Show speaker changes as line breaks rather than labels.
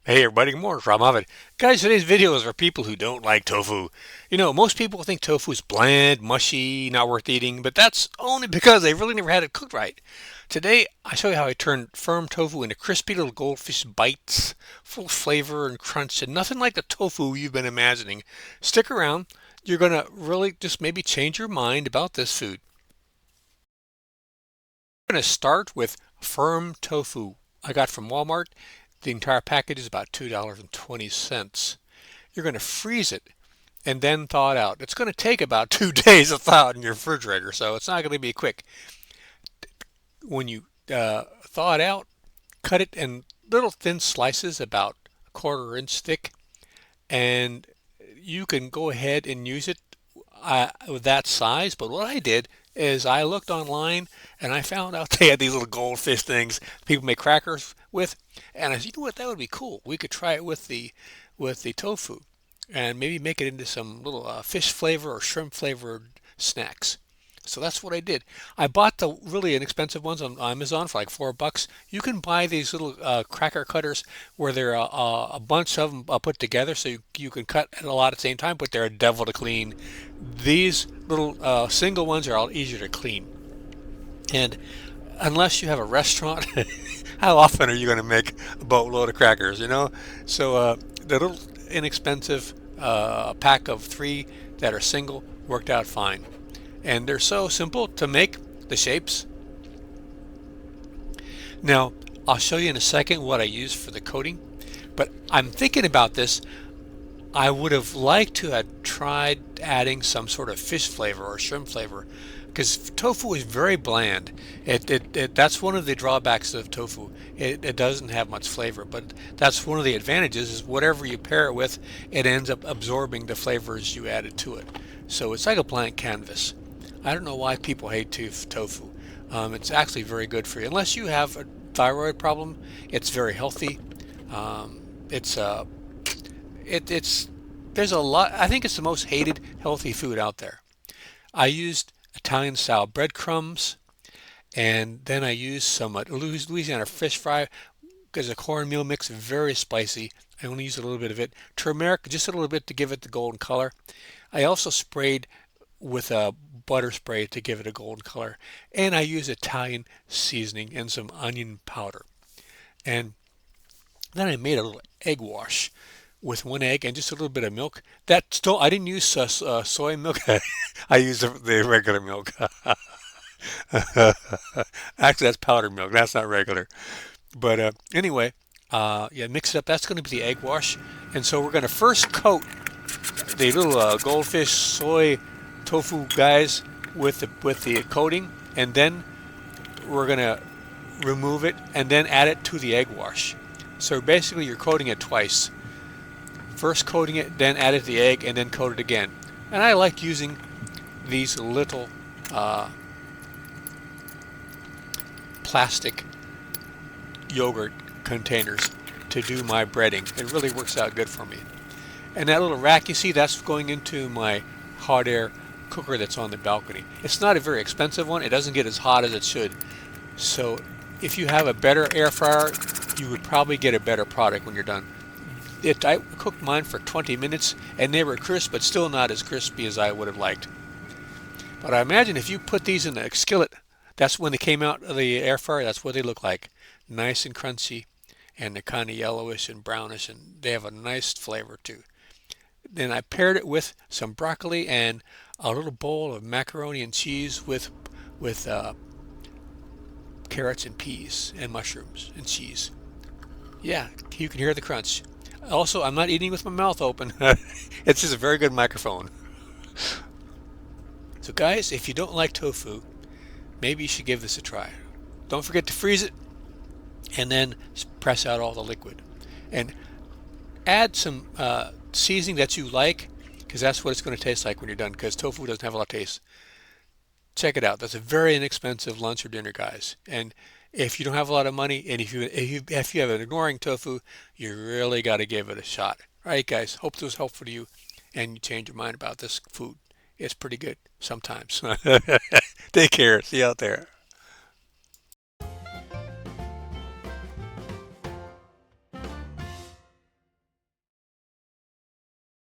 Hey everybody, good morning, Robb. Guys, today's video is for people who don't like tofu. Most people think tofu is bland, mushy, not worth eating, but that's only because they've really never had it cooked right. Today, I show you how I turn firm tofu into crispy little goldfish bites, full of flavor and crunch, and nothing like the tofu you've been imagining. Stick around. You're gonna really just maybe change your mind about this food. I'm gonna start with firm tofu I got from Walmart. The entire package is about $2.20. You're going to freeze it and then thaw it out. It's going to take about 2 days to thaw it in your refrigerator, so it's not going to be quick. When you thaw it out, cut it in little thin slices about a quarter inch thick, and you can go ahead and use it with that size. But what I did is I looked online and I found out they had these little goldfish things people make crackers with, and I said, you know what, that would be cool. We could try it with the tofu, and maybe make it into some little fish flavor or shrimp flavored snacks. So that's what I did. I bought the really inexpensive ones on Amazon for like $4. You can buy these little cracker cutters where they're a bunch of them put together, so you can cut a lot at the same time, but they're a devil to clean. These little single ones are all easier to clean. And unless you have a restaurant, how often are you going to make a boatload of crackers, So the little inexpensive pack of three that are single worked out fine. And they're so simple to make, the shapes. Now, I'll show you in a second what I use for the coating, but I'm thinking about this. I would have liked to have tried adding some sort of fish flavor or shrimp flavor because tofu is very bland. That's one of the drawbacks of tofu. It doesn't have much flavor, but that's one of the advantages is whatever you pair it with, it ends up absorbing the flavors you added to it. So it's like a blank canvas. I don't know why people hate tofu. It's actually very good for you. Unless you have a thyroid problem, it's very healthy. It's it's there's a lot. I think it's the most hated healthy food out there. I used Italian style breadcrumbs, and then I used some Louisiana fish fry because the cornmeal mix is very spicy. I only used a little bit of it. Turmeric, just a little bit to give it the golden color. I also sprayed with a butter spray to give it a golden color, and I use Italian seasoning and some onion powder. And then I made a little egg wash with one egg and just a little bit of milk. That still, I didn't use soy milk. I used the regular milk. Actually, that's powdered milk. That's not regular. But anyway, yeah, mix it up. That's going to be the egg wash. And so we're going to first coat the little goldfish soy tofu guys with the coating, and then we're going to remove it and then add it to the egg wash. So basically, you're coating it twice. First coating it, then add it to the egg, and then coat it again. And I like using these little plastic yogurt containers to do my breading. It really works out good for me. And that little rack you see, that's going into my hot air cooker that's on the balcony. It's not a very expensive one. It doesn't get as hot as it should. So if you have a better air fryer, you would probably get a better product when you're done. I cooked mine for 20 minutes and they were crisp, but still not as crispy as I would have liked. But I imagine if you put these in a skillet, that's when they came out of the air fryer, that's what they look like. Nice and crunchy, and they're kind of yellowish and brownish, and they have a nice flavor too. Then I paired it with some broccoli and a little bowl of macaroni and cheese with carrots and peas and mushrooms and cheese. Yeah, you can hear the crunch. Also, I'm not eating with my mouth open. It's just a very good microphone. So guys, if you don't like tofu, maybe you should give this a try. Don't forget to freeze it and then press out all the liquid. And add some seasoning that you like, because that's what it's going to taste like when you're done, because tofu doesn't have a lot of taste. Check it out. That's a very inexpensive lunch or dinner, guys. And if you don't have a lot of money, and if you have an ignoring tofu, you really got to give it a shot. All right, guys. Hope this was helpful to you, and you change your mind about this food. It's pretty good sometimes. Take care. See you out there.